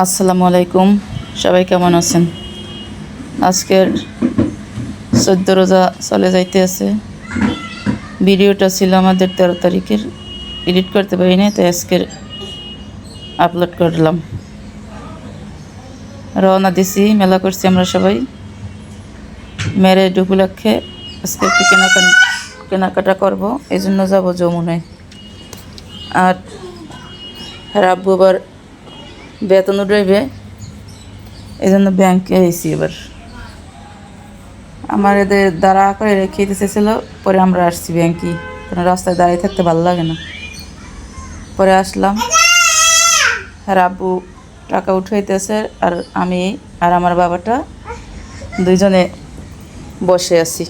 আসসালামু আলাইকুম, সবাই কেমন আছেন? আজকের 14 রোজা চলে যাইতে আছে। ভিডিওটা ছিল আমাদের 13 তারিখের, এডিট করতে পারি না, তাই আজকের আপলোড করলাম। রওনা দিছি, মেলা করছি আমরা সবাই। ম্যারেজ উপলক্ষে আজকে একটু কেনাকাটা করবো, এই জন্য যাবো যমুনায়। আর আব্বু আবার বেতন উঠাইবে, এই জন্য ব্যাংকে আইসি। এবার আমার এদের দাঁড়া করে রেখে দিতেছিল, পরে আমরা আসছি ব্যাংকে, কারণ রাস্তায় দাঁড়িয়ে থাকতে ভালো লাগে না। পরে আসলাম, আর আব্বু টাকা উঠাইতেছে, আর আমি আর আমার বাবাটা দুইজনে বসে আছি।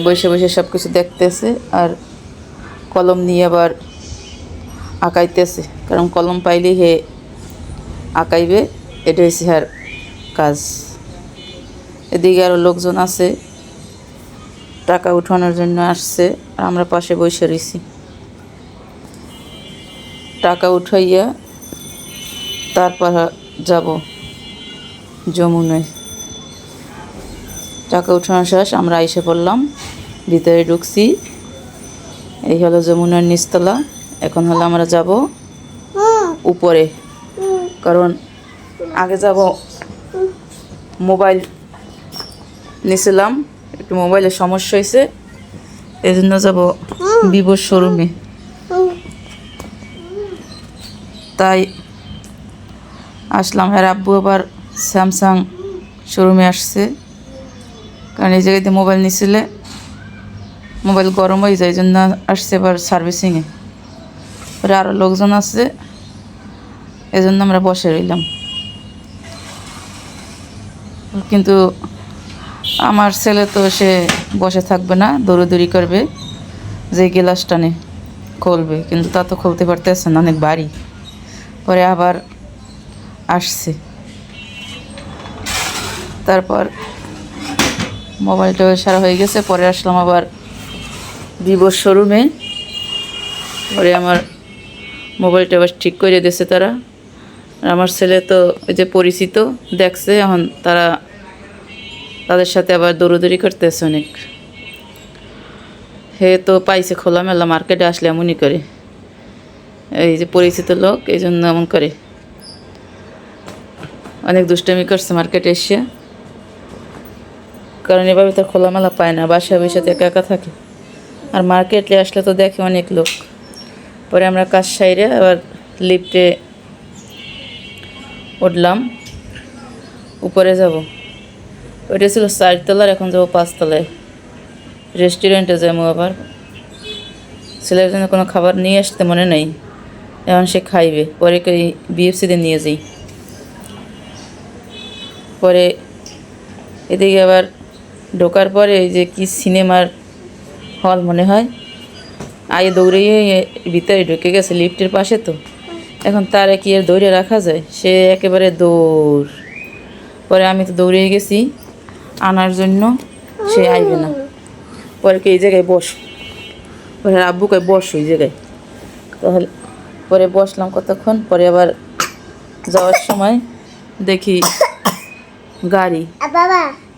বসে বসে সব কিছু দেখতেছে, আর কলম নিয়ে আবার আঁকাইতেছে, কারণ কলম পাইলে হে আঁকাইবে, এটা হয়েছে আর কাজ। এদিকে আরও লোকজন আছে, টাকা উঠানোর জন্য আসছে, আর আমরা পাশে বসে রয়েছি। টাকা উঠাইয়া তারপর যাব যমুনায়। টাকা উঠানো শেষ, আমরা এসে পড়লাম, ভিতরে ঢুকছি। এই হলো যমুনার নিচতলা। এখন হলো আমরা যাব উপরে, কারণ আগে যাব মোবাইল নিয়েছিলাম, একটু মোবাইলের সমস্যা হয়েছে, এই জন্য যাবো ভিভোর শোরুমে। তাই আসলাম। আর আব্বু আবার স্যামসাং শোরুমে আসছে, কারণ এই জায়গাতে মোবাইল নিয়েছিলে মোবাইল গরম হয়ে যায়, এই জন্য আসছে এবার সার্ভিসিংয়ে। পরে আরও লোকজন আছে, এই জন্য আমরা বসে রইলাম। কিন্তু আমার ছেলে তো সে বসে থাকবে না, দৌড়াদৌড়ি করবে, যে গ্লাস টানে খুলবে, কিন্তু তা তো খুলতে পারতেছে না, অনেক ভারী। পরে আবার আসছে, তারপর মোবাইলটা সারা হয়ে গেছে। পরে আসলাম আবার ভিভোর শোরুমে। পরে আমার মোবাইলটা আবার ঠিক করে দিয়েছে তারা। আর আমার ছেলে তো ওই যে পরিচিত দেখছে, এখন তাদের সাথে আবার দৌড়াদৌড়ি করতেছে অনেক। হে তো পাইছে খোলামেলা, মার্কেটে আসলে এমনই করে, এই যে পরিচিত লোক, এই জন্য এমন করে। অনেক দুষ্টামি করছে মার্কেটে এসে, কারণ এভাবে তো খোলামেলা পায় না, বাসায় বসে একা একা থাকে। আর মার্কেটে আসলে তো দেখে অনেক লোক। পরে আমরা কাজ সাইরে আবার লিফটে উঠলাম, উপরে যাব। ওইটা ছিল 4 তলার, এখন যাবো 5 তলায়। রেস্টুরেন্টে যাবো। আবার ছেলের জন্য কোনো খাবার নিয়ে আসতে মনে নেই, এখন সে খাইবে। পরে বিএফসিতে নিয়ে যাই। পরে এদিকে আবার ঢোকার পরে এই যে কি সিনেমার হল মনে হয়, আগে দৌড়িয়ে ভিতরে ঢুকে গেছে লিফটের পাশে। তো এখন তারে কি আর দৌড়ে রাখা যায়, সে একেবারে দৌড়। পরে আমি তো দৌড়িয়ে গেছি আনার জন্য, সে আইবে না। পরে এই জায়গায় বস, পরে আব্বু কয় বস ওই জায়গায়। তাহলে পরে বসলাম কতক্ষণ। পরে আবার যাওয়ার সময় দেখি গাড়ি,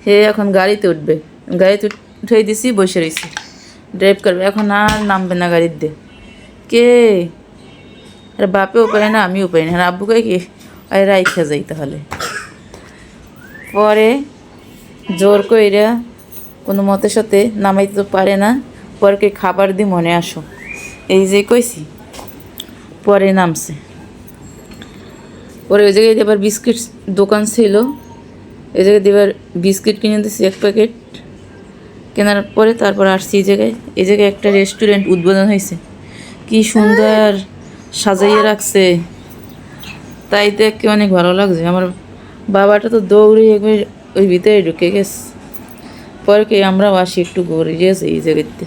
হে এখন গাড়িতে উঠবে। গাড়িতে উঠে দিছি, বসে রয়েছি, ড্রাইভ করবে। এখন আর নামবে না গাড়ির দিয়ে। কে আর বাপেও পারে না, আমিও পারি না। আর আব্বু কয় কি আর রাইখা যাই তাহলে। পরে জোর কইরা কোনো মতের সাথে নামাইতে তো পারে না। পরে কে খাবার দিয়ে মনে আসো, এই যে কইছি। পরে নামছে। পরে ওই জায়গায় এবার বিস্কিট দোকান ছিল, এই জায়গায় এবার বিস্কিট কিনে দিয়েছি 1 প্যাকেট। কেনার পরে তারপর আসছি এই জায়গায়। এই জায়গায় একটা রেস্টুরেন্ট উদ্বোধন হয়েছে, কি সুন্দর সাজাইয়ে রাখছে, তাই দেখে অনেক ভালো লাগছে। আমার বাবাটা তো দৌড়ে একবার ওই ভিতরে ঢুকে গেছে। পরে আমরাও আসি, একটু ঘুরে গেছে এই জায়গাতে।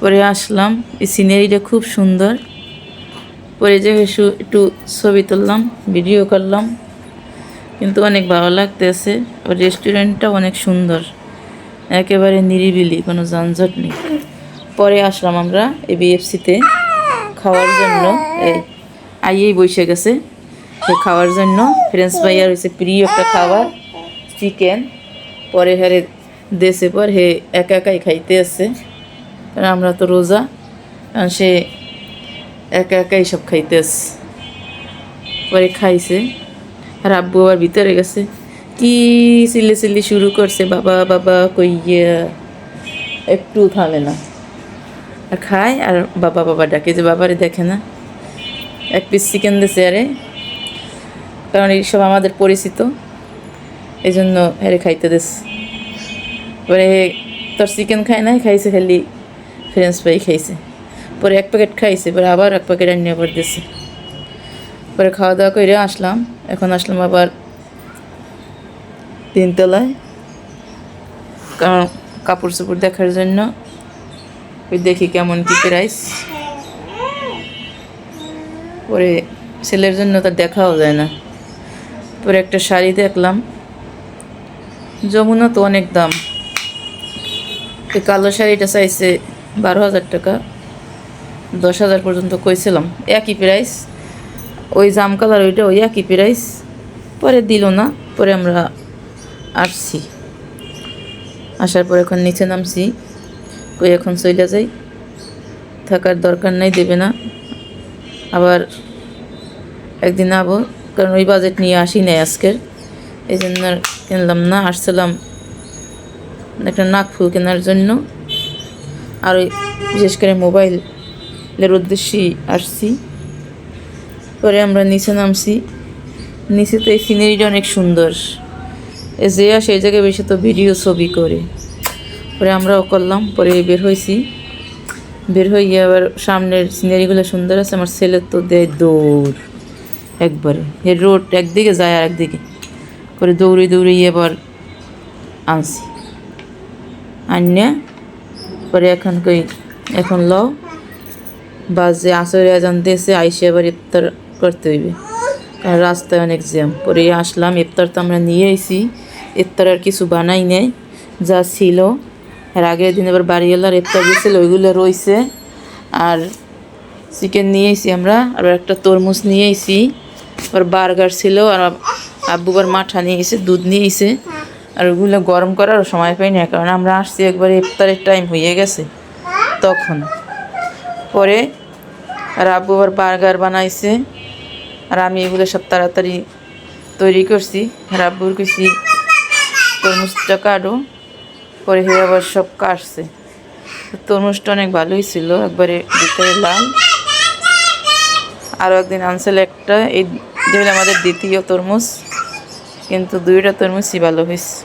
পরে আসলাম, এই সিনারিটা খুব সুন্দর। পরে এই জায়গায় একটু ছবি তুললাম, ভিডিও করলাম, কিন্তু অনেক ভালো লাগতেছে। রেস্টুরেন্টটা অনেক সুন্দর, একেবারে নিরিবিলি, কোনো যানজট নেই। পরে আসলাম আমরা এই বিএফসিতে খাওয়ার জন্য। এই আইয়েই বসে গেছে সে খাওয়ার জন্য। ফ্রেঞ্চ ফ্রাই আর হয়েছে প্রিয় একটা খাবার চিকেন। পরে হারে দেশে পর হে একা একাই খাইতে আসছে, কারণ আমরা তো রোজা, কারণ সে একা একাই সব খাইতে আসছে। পরে খাইছে আর আব্বু আবার ভিতরে গেছে, কি চিল্লি চিল্লি শুরু করছে, বাবা বাবা কইয়া একটু থামে না। আর খায় আর বাবা বাবা ডাকে, যে বাবারে দেখে না। এক পিস চিকেন দিছে আরে, কারণ এইসব আমাদের পরিচিত, এই জন্য হেরে খাইতে দিস। পরে তোর চিকেন খায় নাই, খাইছে খালি ফ্রেঞ্চ ফ্রাই খাইছে। পরে এক প্যাকেট খাইছে, পরে আবার এক প্যাকেট আনিয়ে আবার দিছে। পরে খাওয়া দাওয়া করে আসলাম, এখন আসলাম আবার 3 তলায়, কারণ কাপড় চোপড় দেখার জন্য। ওই দেখি কেমন কী প্রাইস। পরে ছেলের জন্য তার দেখাও যায় না। পরে একটা শাড়ি দেখলাম, যমুনা তো অনেক দাম। এই কালো শাড়িটা চাইছে 12,000 টাকা, 10,000 পর্যন্ত কইছিলাম, একই প্রাইস। ওই জাম কালার ওইটা ওই একই প্রাইস। পরে দিল না, পরে আমরা আসছি। আসার পর এখন নিচে নামছি, কই এখন চলে যাই, থাকার দরকার নাই, দেবে না। আবার একদিন আবো, কারণ ওই বাজেট নিয়ে আসি নাই আজকের, এই জন্য আর কিনলাম না। আসছিলাম একটা নাকফুল কেনার জন্য, আর ওই বিশেষ করে মোবাইলের উদ্দেশ্যেই আসছি। পরে আমরা নিচে নামছি, নিচে তো এই সিনারিটা অনেক সুন্দর, যে সেই জায়গায় বেশি তো ভিডিও ছবি করে। পরে আমরাও করলাম, পরে বের হয়েছি। বের হয়ে আবার সামনের সিনারিগুলো সুন্দর আছে। আমার ছেলের তো দেয় দৌড় একবারে, এর রোড একদিকে যায় আর একদিকে, পরে দৌড়ে দৌড়ে আবার আনছি আনিয়া। পরে এখন কই এখন লও বাজে আসরে আজান দিয়েছে, আইসে আবার ইফতার করতে হইবে, কারণ রাস্তায় অনেক জ্যাম। পরে আসলাম, ইফতার তো আমরা নিয়ে আইছি, ইফতার আর কিছু বানাই নেই, যা ছিল। আর আগের দিন আবার বাড়িওয়ালার ইফতার দিয়েছিল, ওইগুলো রয়েছে। আর চিকেন নিয়ে আইছি আমরা, আর একটা তরমুজ নিয়ে আইছি। আর বার্গার ছিল, আর আব্বুবার মাঠা নিয়ে এসে দুধ নিয়ে এসে। আর ওগুলো গরম করার সময় পাই না, কারণ আমরা আসছি একবারে ইফতারের টাইম হয়ে গেছে তখন। পরে আর আব্বু আবার বার্গার বানাইছে, আর আমি এগুলো সব তাড়াতাড়ি তৈরি করছি। আর আব্বুর কইছি তরমুজটা কাটো, পরে হে আবার সব কাটছে। তরমুজটা অনেক ভালোই ছিল, একবারে ভিতরে লাল। আরও একদিন আনছিল একটা, এই যেগুলো আমাদের দ্বিতীয় তরমুজ, কিন্তু 2টা তরমুজই ভালো হয়েছে।